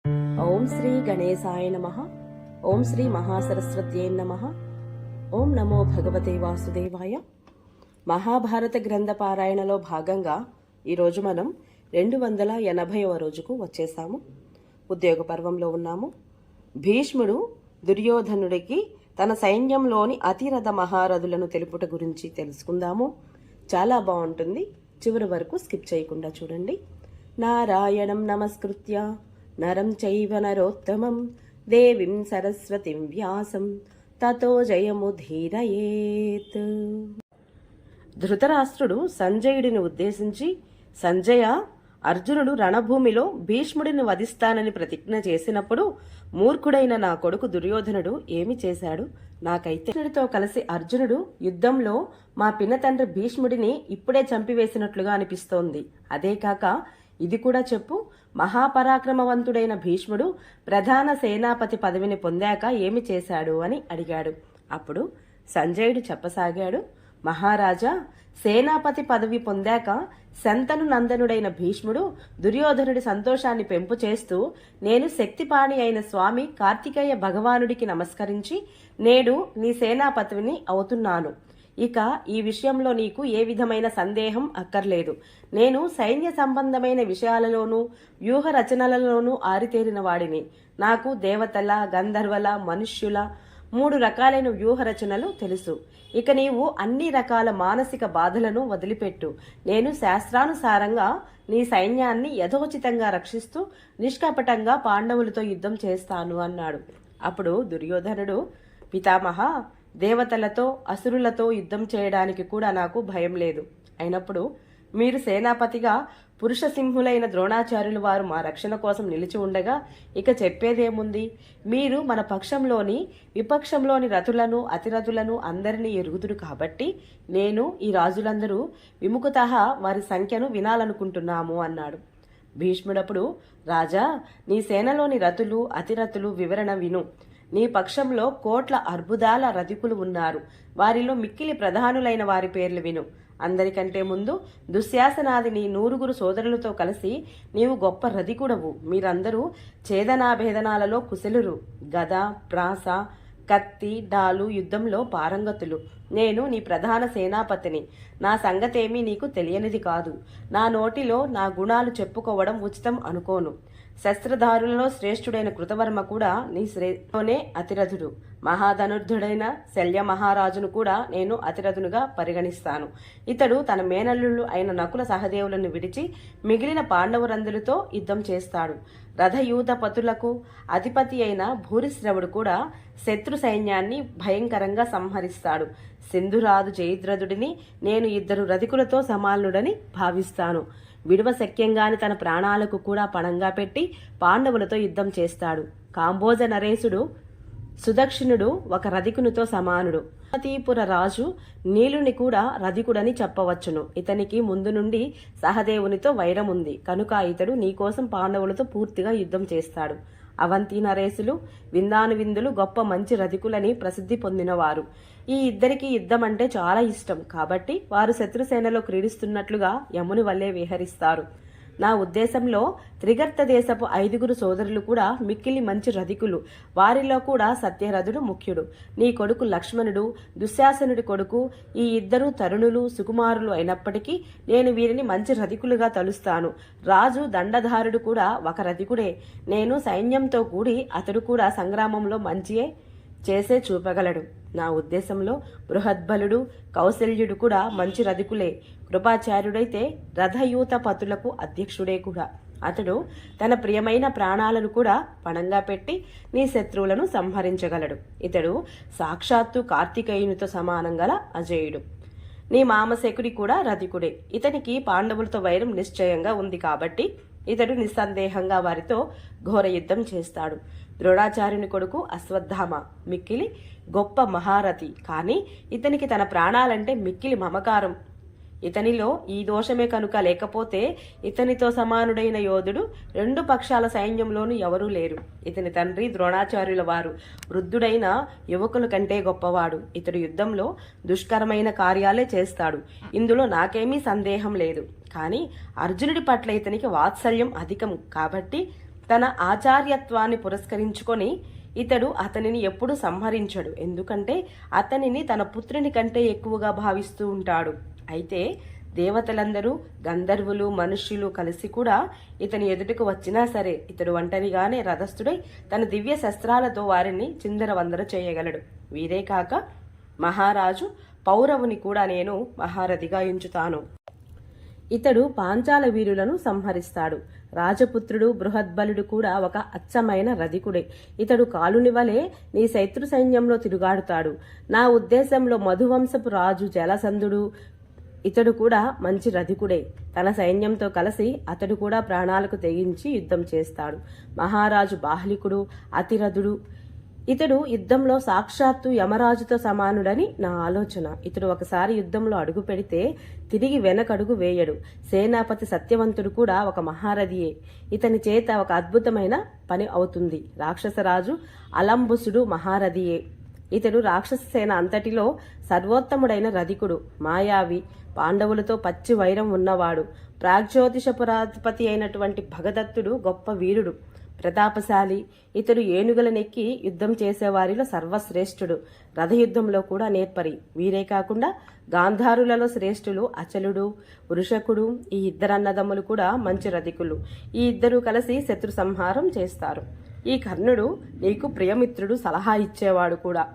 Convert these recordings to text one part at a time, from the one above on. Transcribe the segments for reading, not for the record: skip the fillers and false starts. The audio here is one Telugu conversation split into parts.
ఓం శ్రీ గణేశాయ నమః. ఓం శ్రీ మహాసరస్వత్యై నమః. ఓం నమో భగవతే వాసుదేవాయ. మహాభారత గ్రంథ పారాయణలో భాగంగా ఈరోజు మనం 280వ రోజుకు వచ్చేసాము. ఉద్యోగ పర్వంలో ఉన్నాము. భీష్ముడు దుర్యోధనుడికి తన సైన్యంలోని అతిరథ మహారథులను తెలుపుట గురించి తెలుసుకుందాము. చాలా బాగుంటుంది, చివరి వరకు స్కిప్ చేయకుండా చూడండి. నారాయణం నమస్కృత్య నరం చైవ నరోత్తమం దేవీం సరస్వతిం వ్యాసం తతో జయముధీరయేత్. ధృతరాష్ట్రుడు సంజయుడిని ఉద్దేశించి, సంజయ, అర్జునుడు రణభూమిలో భీష్ముడిని వధిస్తానని ప్రతిజ్ఞ చేసినప్పుడు మూర్ఖుడైన నా కొడుకు దుర్యోధనుడు ఏమి చేశాడు? నాకైతే కృష్ణుడితో కలిసి అర్జునుడు యుద్ధంలో మా పినతండ్రి భీష్ముడిని ఇప్పుడే చంపివేసినట్లుగా అనిపిస్తోంది. అదే కాక ఇది కూడా చెప్పు, మహాపరాక్రమవంతుడైన భీష్ముడు ప్రధాన సేనాపతి పదవిని పొందాక ఏమి చేశాడు అని అడిగాడు. అప్పుడు సంజయుడు చెప్పసాగాడు, మహారాజా, సేనాపతి పదవి పొందాక శంతను నందనుడైన భీష్ముడు దుర్యోధనుడి సంతోషాన్ని పెంపు చేస్తూ, నేను శక్తిపాణి అయిన స్వామి కార్తికేయ భగవానుడికి నమస్కరించి నేడు నీ సేనాపతిని అవుతున్నాను. ఇక ఈ విషయంలో నీకు ఏ విధమైన సందేహం అక్కర్లేదు. నేను సైన్య సంబంధమైన విషయాలలోనూ వ్యూహ రచనలలోనూ ఆరితేరిన వాడిని. నాకు దేవతల, గంధర్వల, మనుష్యుల 3 రకాలైన వ్యూహ రచనలు తెలుసు. ఇక నీవు అన్ని రకాల మానసిక బాధలను వదిలిపెట్టు. నేను శాస్త్రానుసారంగా నీ సైన్యాన్ని యథోచితంగా రక్షిస్తూ నిష్కపటంగా పాండవులతో యుద్ధం చేస్తాను అన్నాడు. అప్పుడు దుర్యోధనుడు, పితామహ, దేవతలతో అసురులతో యుద్ధం చేయడానికి కూడా నాకు భయం లేదు. అయినప్పుడు మీరు సేనాపతిగా పురుష సింహులైన ద్రోణాచార్యులు వారు మా రక్షణ కోసం నిలిచి ఉండగా ఇక చెప్పేదేముంది? మీరు మన పక్షంలోని విపక్షంలోని రథులను అతిరథులను అందరినీ ఎరుగుదురు కాబట్టి నేను ఈ రాజులందరూ విముఖతః వారి సంఖ్యను వినాలనుకుంటున్నాము అన్నాడు. భీష్ముడప్పుడు, రాజా, నీ సేనలోని రథులు అతిరథులు వివరణ విను. నీ పక్షంలో కోట్ల అర్బుదాల రథికులు ఉన్నారు. వారిలో మిక్కిలి ప్రధానులైన వారి పేర్లు విను. అందరికంటే ముందు దుశ్శాసనాది నీ 100 సోదరులతో కలిసి నీవు గొప్ప రథికుడవు. మీరందరూ ఛేదనాభేదనాలలో కుశలురు. గద, ప్రాస, కత్తి, డాలు యుద్ధంలో పారంగతులు. నేను నీ ప్రధాన సేనాపతిని. నా సంగతేమీ నీకు తెలియనిది కాదు. నా నోటిలో నా గుణాలు చెప్పుకోవడం ఉచితం అనుకోను. శస్త్రధారులలో శ్రేష్ఠుడైన కృతవర్మ కూడా నీ శ్రేణిలోనే అతిరథుడు. మహాధనుర్ధుడైన శల్య మహారాజును కూడా నేను అతిరథునుగా పరిగణిస్తాను. ఇతడు తన మేనల్లుళ్ళు అయిన నకుల సహదేవులను విడిచి మిగిలిన పాండవురందులతో యుద్ధం చేస్తాడు. రథయూత పతులకు అధిపతి అయిన భూరిశ్రవుడు కూడా శత్రు సైన్యాన్ని భయంకరంగా సంహరిస్తాడు. సింధురాజు జయద్రథుడిని నేను 2 రథికులతో సమానుడని భావిస్తాను. విడువశక్యంగాని తన ప్రాణాలకు కూడా పణంగా పెట్టి పాండవులతో యుద్ధం చేస్తాడు. కాంబోజ నరేశుడు సుదక్షిణుడు ఒక రథికునితో సమానుడు. మతీపుర రాజు నీలుని కూడా రథికుడని చెప్పవచ్చును. ఇతనికి ముందు నుండి సహదేవునితో వైరం ఉంది కనుక ఇతడు నీకోసం పాండవులతో పూర్తిగా యుద్ధం చేస్తాడు. అవంతి నరేశులు విందానువిందులు గొప్ప మంచి రథికులని ప్రసిద్ధి పొందినవారు. ఈ ఇద్దరికి యుద్ధం అంటే చాలా ఇష్టం కాబట్టి వారు శత్రుసేనలో క్రీడిస్తున్నట్లుగా యముని వల్లే విహరిస్తారు. నా ఉద్దేశంలో త్రిగర్త దేశపు 5 సోదరులు కూడా మిక్కిలి మంచి రథికులు. వారిలో కూడా సత్యరథుడు ముఖ్యుడు. నీ కొడుకు లక్ష్మణుడు దుశ్శాసనుడి కొడుకు ఈ 2 తరుణులు సుకుమారులు అయినప్పటికీ నేను వీరిని మంచి రథికులుగా తలుస్తాను. రాజు దండధారుడు కూడా ఒక రథికుడే. నేను సైన్యంతో కూడి అతడు కూడా సంగ్రామంలో మంచియే చేసే చూపగలడు. నా ఉద్దేశంలో బృహద్బలుడు కౌశల్యుడు కూడా మంచి రథికులే. కృపాచార్యుడైతే రథయూత పతులకు అధ్యక్షుడే కూడా. అతడు తన ప్రియమైన ప్రాణాలను కూడా పణంగా పెట్టి నీ శత్రువులను సంహరించగలడు. ఇతడు సాక్షాత్తు కార్తికేయునితో సమానం గల అజేయుడు. నీ మామశకుడి కూడా రథికుడే. ఇతనికి పాండవులతో వైరం నిశ్చయంగా ఉంది కాబట్టి ఇతడు నిస్సందేహంగా వారితో ఘోర యుద్ధం చేస్తాడు. ద్రోణాచార్యుని కొడుకు అశ్వత్థామ మిక్కిలి గొప్ప మహారథి. కానీ ఇతనికి తన ప్రాణాలంటే మిక్కిలి మమకారం. ఇతనిలో ఈ దోషమే కనుక లేకపోతే ఇతనితో సమానుడైన యోధుడు 2 పక్షాల సైన్యంలోనూ ఎవరూ లేరు. ఇతని తండ్రి ద్రోణాచార్యుల వారు వృద్ధుడైన యువకుల కంటే గొప్పవాడు. ఇతడు యుద్ధంలో దుష్కరమైన కార్యాలే చేస్తాడు. ఇందులో నాకేమీ సందేహం లేదు. కానీ అర్జునుడి పట్ల ఇతనికి వాత్సల్యం అధికం కాబట్టి తన ఆచార్యత్వాన్ని పురస్కరించుకొని ఇతడు అతనిని ఎప్పుడు సంహరించడు, ఎందుకంటే అతనిని తన పుత్రుని కంటే ఎక్కువగా భావిస్తూ ఉంటాడు. అయితే దేవతలందరూ, గంధర్వులు, మనుష్యులు కలిసి కూడా ఇతని ఎదుటకు వచ్చినా సరే ఇతడు ఒంటరిగానే రథస్థుడై తన దివ్య శస్త్రాలతో వారిని చిందరవందర చేయగలడు. వీరే కాక మహారాజు పౌరవుని కూడా నేను మహారథిగా ఎంచుతాను. ఇతడు పాంచాల వీరులను సంహరిస్తాడు. రాజపుత్రుడు బృహద్బలుడు కూడా ఒక అచ్చమైన రధికుడే. ఇతడు కాలుని వలె నీ శత్రు సైన్యంలో తిరుగాడుతాడు. నా ఉద్దేశంలో మధువంశపు రాజు జలసంధుడు ఇతడు కూడా మంచి రధికుడే. తన సైన్యంతో కలిసి అతడు కూడా ప్రాణాలకు తెగించి యుద్ధం చేస్తాడు. మహారాజు బాహ్లికుడు అతిరథుడు. ఇతడు యుద్ధంలో సాక్షాత్తు యమరాజుతో సమానుడని నా ఆలోచన. ఇతడు ఒకసారి యుద్ధంలో అడుగు పెడితే తిరిగి వెనకడుగు వేయడు. సేనాపతి సత్యవంతుడు కూడా ఒక మహారథియే. ఇతని చేత ఒక అద్భుతమైన పని అవుతుంది. రాక్షసరాజు అలంబుసుడు మహారథియే. ఇతడు రాక్షస సేన అంతటిలో సర్వోత్తముడైన రధికుడు, మాయావి, పాండవులతో పచ్చి వైరం ఉన్నవాడు. ప్రాగ్జ్యోతిషపురాధిపతి అయినటువంటి భగదత్తుడు గొప్ప వీరుడు, ప్రతాపశాలి. ఇతడు ఏనుగులనెక్కి యుద్ధం చేసేవారిలో సర్వశ్రేష్ఠుడు. రథయుద్ధంలో కూడా నేర్పరి. వీరే కాకుండా గాంధారులలో శ్రేష్ఠులు అచలుడు, వృషకుడు. ఈ ఇద్దరు అన్నదమ్ములు కూడా మంచి రథికులు. ఈ ఇద్దరు కలిసి శత్రు సంహారం చేస్తారు. ఈ కర్ణుడు నీకు ప్రియమిత్రుడు, సలహా ఇచ్చేవాడు కూడా,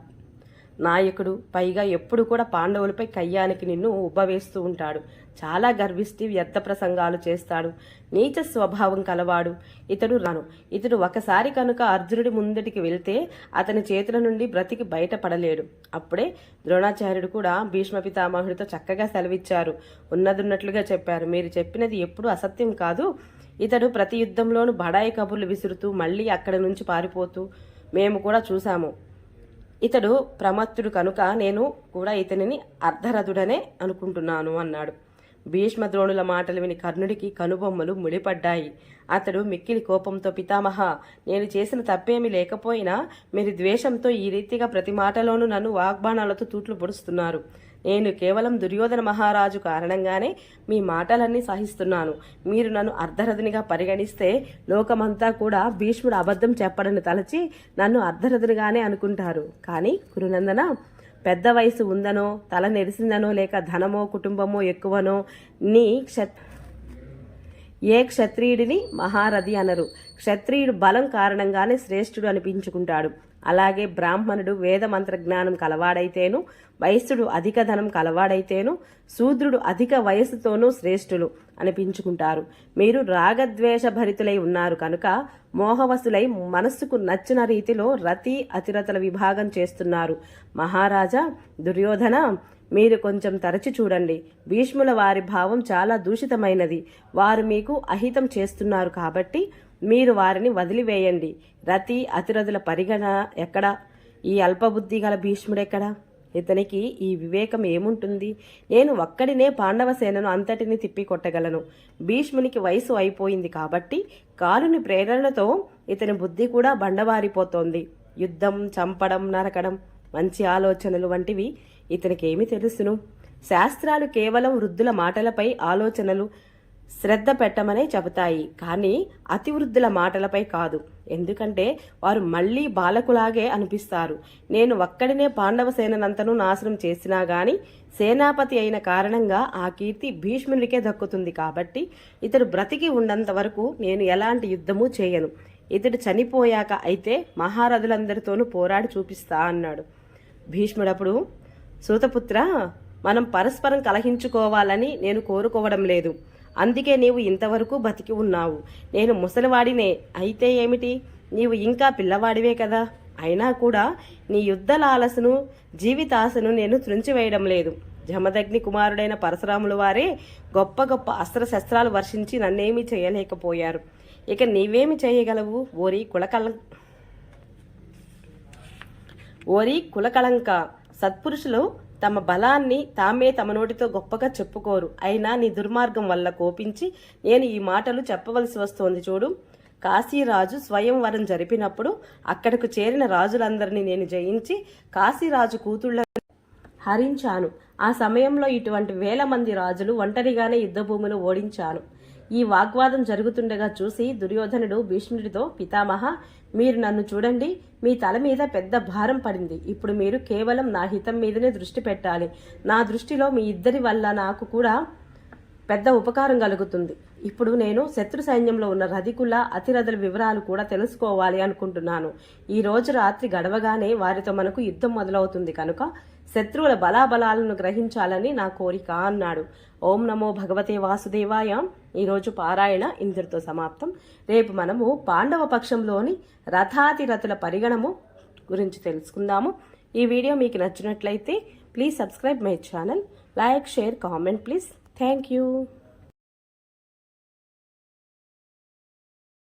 నాయకుడు. పైగా ఎప్పుడు కూడా పాండవులపై కయ్యానికి నిన్ను ఉబ్బవేస్తూ ఉంటాడు. చాలా గర్విష్టి, వ్యర్థ ప్రసంగాలు చేస్తాడు. నీచ స్వభావం కలవాడు. ఇతడు ఒకసారి కనుక అర్జునుడి ముందటికి వెళ్తే అతని చేతుల నుండి బ్రతికి బయటపడలేడు. అప్పుడే ద్రోణాచార్యుడు కూడా భీష్మ పితామహుడితో చక్కగా సెలవిచ్చారు. ఉన్నదున్నట్లుగా చెప్పారు. మీరు చెప్పినది ఎప్పుడూ అసత్యం కాదు. ఇతడు ప్రతి యుద్ధంలోనూ బడాయి కబుర్లు విసురుతూ మళ్ళీ అక్కడి నుంచి పారిపోతూ మేము కూడా చూశాము. ఇతడు ప్రమత్తుడు కనుక నేను కూడా ఇతనిని అర్ధరథుడనే అనుకుంటున్నాను అన్నాడు. భీష్మ ద్రోణుల మాటలు విని కర్ణుడికి కనుబొమ్మలు ముడిపడ్డాయి. అతడు మిక్కిలి కోపంతో, పితామహ, నేను చేసిన తప్పేమీ లేకపోయినా మీరు ద్వేషంతో ఈ రీతిగా ప్రతి మాటలోనూ నన్ను వాగ్బాణాలతో తూట్లు పొడుస్తున్నారు. నేను కేవలం దుర్యోధన మహారాజు కారణంగానే మీ మాటలన్నీ సహిస్తున్నాను. మీరు నన్ను అర్ధరథునిగా పరిగణిస్తే లోకమంతా కూడా భీష్ముడు అబద్ధం చెప్పడని తలచి నన్ను అర్ధరథునిగానే అనుకుంటారు. కానీ కురునందన, పెద్ద వయసు ఉందనో, తల నెరిసిందనో, లేక ధనమో కుటుంబమో ఎక్కువనో ఏ క్షత్రియుడిని మహారథి అనరు. క్షత్రియుడు బలం కారణంగానే శ్రేష్ఠుడు అనిపించుకుంటాడు. అలాగే బ్రాహ్మణుడు వేద మంత్రజ్ఞానం కలవాడైతేను, వైశ్యుడు అధిక ధనం కలవాడైతేను, శూద్రుడు అధిక వయస్సుతోనూ శ్రేష్ఠులు అనిపించుకుంటారు. మీరు రాగద్వేష భరితులై ఉన్నారు కనుక మోహవసులై మనస్సుకు నచ్చిన రీతిలో రతి అతిరథుల విభాగం చేస్తున్నారు. మహారాజా దుర్యోధన, మీరు కొంచెం తరచి చూడండి. భీష్ముల వారి భావం చాలా దూషితమైనది. వారు మీకు అహితం చేస్తున్నారు కాబట్టి మీరు వారిని వదిలివేయండి. రతి అతిరథుల పరిగణ ఎక్కడా? ఈ అల్పబుద్ధి గల భీష్ముడెక్కడా? ఇతనికి ఈ వివేకం ఏముంటుంది? నేను ఒక్కడినే పాండవ సేనను అంతటిని తిప్పి కొట్టగలను. భీష్మునికి వయసు అయిపోయింది కాబట్టి కాలుని ప్రేరణతో ఇతని బుద్ధి కూడా బండవారిపోతోంది. యుద్ధం, చంపడం, నరకడం, మంచి ఆలోచనలు వంటివి ఇతనికేమి తెలుసును? శాస్త్రాలు కేవలం వృద్ధుల మాటలపై ఆలోచనలు శ్రద్ధ పెట్టమనే చెబుతాయి, కానీ అతివృద్ధుల మాటలపై కాదు. ఎందుకంటే వారు మళ్ళీ బాలకులాగే అనిపిస్తారు. నేను ఒక్కడినే పాండవ సేనంతను నాశనం చేసినా గాని సేనాపతి అయిన కారణంగా ఆ కీర్తి భీష్మునికే దక్కుతుంది. కాబట్టి ఇతడు బ్రతికి ఉన్నంత వరకు నేను ఎలాంటి యుద్ధము చేయను. ఇతడు చనిపోయాక అయితే మహారథులందరితోనూ పోరాడి చూపిస్తా అన్నాడు. భీష్ముడప్పుడు, సూతపుత్ర, మనం పరస్పరం కలహించుకోవాలని నేను కోరుకోవడం లేదు. అందుకే నీవు ఇంతవరకు బతికి ఉన్నావు. నేను ముసలివాడినే అయితే ఏమిటి? నీవు ఇంకా పిల్లవాడివే కదా. అయినా కూడా నీ యుద్ధ లాలసను, జీవితాశను నేను త్రుంచివేయడం లేదు. జమదగ్ని కుమారుడైన పరశురాముల వారే గొప్ప గొప్ప అస్త్రశస్త్రాలు వర్షించి నన్నేమీ చేయలేకపోయారు. ఇక నీవేమి చేయగలవు? ఓరి కులకళంక, సత్పురుషులు తమ బలాన్ని తామే తమ నోటితో గొప్పగా చెప్పుకోరు. అయినా నీ దుర్మార్గం వల్ల కోపించి నేను ఈ మాటలు చెప్పవలసి వస్తోంది చూడు. కాశీరాజు స్వయంవరం జరిపినప్పుడు అక్కడకు చేరిన రాజులందరినీ నేను జయించి కాశీరాజు కూతుళ్లను హరించాను. ఆ సమయంలో ఇటువంటి 1000 మంది రాజులు ఒంటరిగానే యుద్ధభూమిలో ఓడించాను. ఈ వాగ్వాదం జరుగుతుండగా చూసి దుర్యోధనుడు భీష్ముడితో, పితామహ, మీరు నన్ను చూడండి, మీ తల మీద పెద్ద భారం పడింది. ఇప్పుడు మీరు కేవలం నా హితం మీదనే దృష్టి పెట్టాలి. నా దృష్టిలో మీ ఇద్దరి వల్ల నాకు కూడా పెద్ద ఉపకారం కలుగుతుంది. ఇప్పుడు నేను శత్రు సైన్యంలో ఉన్న రధికుల, అతిరథుల వివరాలు కూడా తెలుసుకోవాలి అనుకుంటున్నాను. ఈ రోజు రాత్రి గడవగానే వారితో మనకు యుద్ధం మొదలవుతుంది కనుక శత్రువుల బలాబలాలను గ్రహించాలని నా కోరిక అన్నాడు. ఓం నమో భగవతే వాసుదేవాయ. ఈరోజు పారాయణ ఇంతటితో సమాప్తం. రేపు మనము పాండవ పక్షంలోని రథాతిరథుల పరిగణము గురించి తెలుసుకుందాము. ఈ వీడియో మీకు నచ్చినట్లయితే please subscribe my channel, like, share, comment please. Thank you.